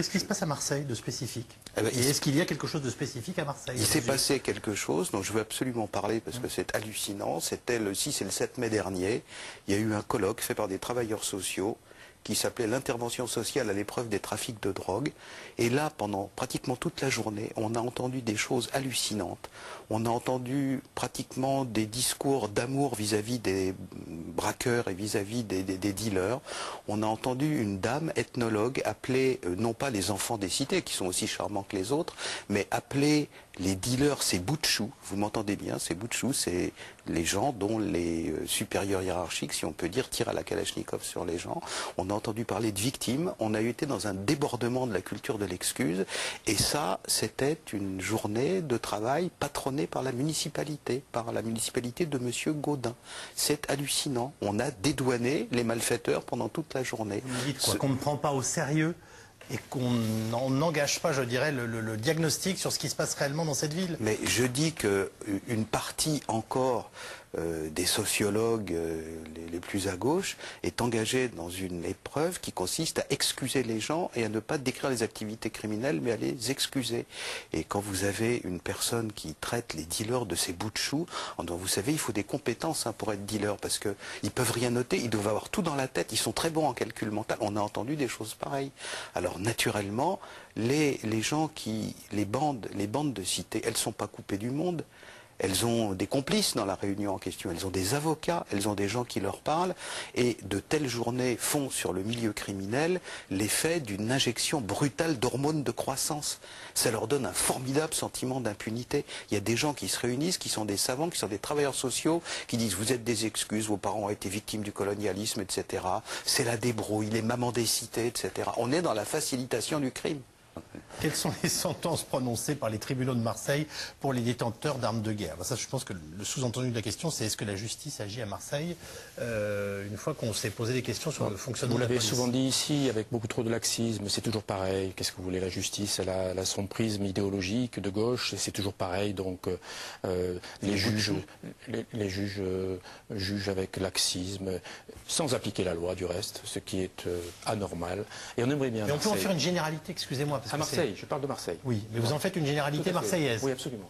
Qu'est-ce qui se passe à Marseille de spécifique? Eh ben, Et est-ce qu'il y a quelque chose de spécifique à Marseille? Il s'est passé quelque chose dont je veux absolument parler parce que c'est hallucinant. C'était le 6 et le 7 mai dernier. Il y a eu un colloque fait par des travailleurs sociaux qui s'appelait l'intervention sociale à l'épreuve des trafics de drogue. Et là, pendant pratiquement toute la journée, on a entendu des choses hallucinantes. On a entendu pratiquement des discours d'amour vis-à-vis des braqueurs et vis-à-vis des dealers. On a entendu une dame ethnologue appeler, non pas les enfants des cités, qui sont aussi charmants que les autres, mais appeler les dealers ces bouts de choux. Vous m'entendez bien, ces bouts de choux, c'est les gens dont les supérieurs hiérarchiques, si on peut dire, tirent à la Kalachnikov sur les gens. On a entendu parler de victimes, on a été dans un débordement de la culture de l'excuse, et ça, c'était une journée de travail patronnée par la municipalité de Monsieur Gaudin. C'est hallucinant. On a dédouané les malfaiteurs pendant toute la journée. Vous dites quoi, qu'on ne prend pas au sérieux et qu'on n'engage pas, je dirais, le diagnostic sur ce qui se passe réellement dans cette ville. Mais je dis qu'une partie encore des sociologues les plus à gauche est engagée dans une épreuve qui consiste à excuser les gens et à ne pas décrire les activités criminelles, mais à les excuser. Et quand vous avez une personne qui traite les dealers de ces bouts de choux, vous savez, il faut des compétences pour être dealer, parce qu'ils peuvent rien noter, ils doivent avoir tout dans la tête, ils sont très bons en calcul mental. On a entendu des choses pareilles. Alors naturellement, les gens les bandes de cité, elles ne sont pas coupées du monde. Elles ont des complices dans la réunion en question, elles ont des avocats, elles ont des gens qui leur parlent, et de telles journées font sur le milieu criminel l'effet d'une injection brutale d'hormones de croissance. Ça leur donne un formidable sentiment d'impunité. Il y a des gens qui se réunissent, qui sont des savants, qui sont des travailleurs sociaux, qui disent vous êtes des excuses, vos parents ont été victimes du colonialisme, etc. C'est la débrouille, les mamans des cités, etc. On est dans la facilitation du crime. Quelles sont les sentences prononcées par les tribunaux de Marseille pour les détenteurs d'armes de guerre? Ça, je pense que le sous-entendu de la question, c'est est-ce que la justice agit à Marseille une fois qu'on s'est posé des questions sur le fonctionnement de la police? Vous l'avez souvent dit ici, avec beaucoup trop de laxisme, c'est toujours pareil. Qu'est-ce que vous voulez? La justice, elle a son prisme idéologique de gauche, et c'est toujours pareil. Donc les juges jugent avec laxisme, sans appliquer la loi du reste, ce qui est anormal. Et on aimerait bien. Mais on peut en faire une généralité, excusez-moi. À Marseille, je parle de Marseille. Oui, mais vous en faites une généralité marseillaise. Oui, absolument.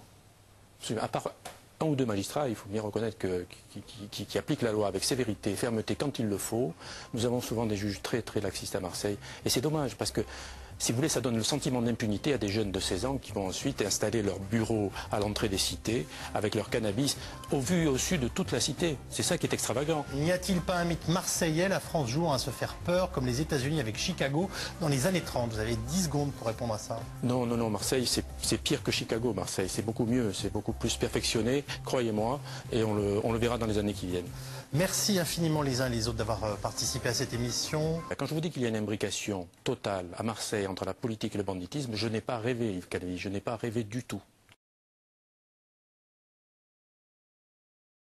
À part un ou deux magistrats, il faut bien reconnaître qui appliquent la loi avec sévérité, fermeté quand il le faut. Nous avons souvent des juges très très laxistes à Marseille. Et c'est dommage parce que, si vous voulez, ça donne le sentiment d'impunité à des jeunes de 16 ans qui vont ensuite installer leur bureau à l'entrée des cités avec leur cannabis au vu et au su de toute la cité. C'est ça qui est extravagant. N'y a-t-il pas un mythe marseillais, la France jouant à se faire peur comme les États-Unis avec Chicago dans les années 30? Vous avez 10 secondes pour répondre à ça. Non, non, non, Marseille, c'est pire que Chicago, Marseille. C'est beaucoup mieux, c'est beaucoup plus perfectionné, croyez-moi, et on le verra dans les années qui viennent. Merci infiniment les uns et les autres d'avoir participé à cette émission. Quand je vous dis qu'il y a une imbrication totale à Marseille entre la politique et le banditisme, je n'ai pas rêvé, Yves Calvi, je n'ai pas rêvé du tout.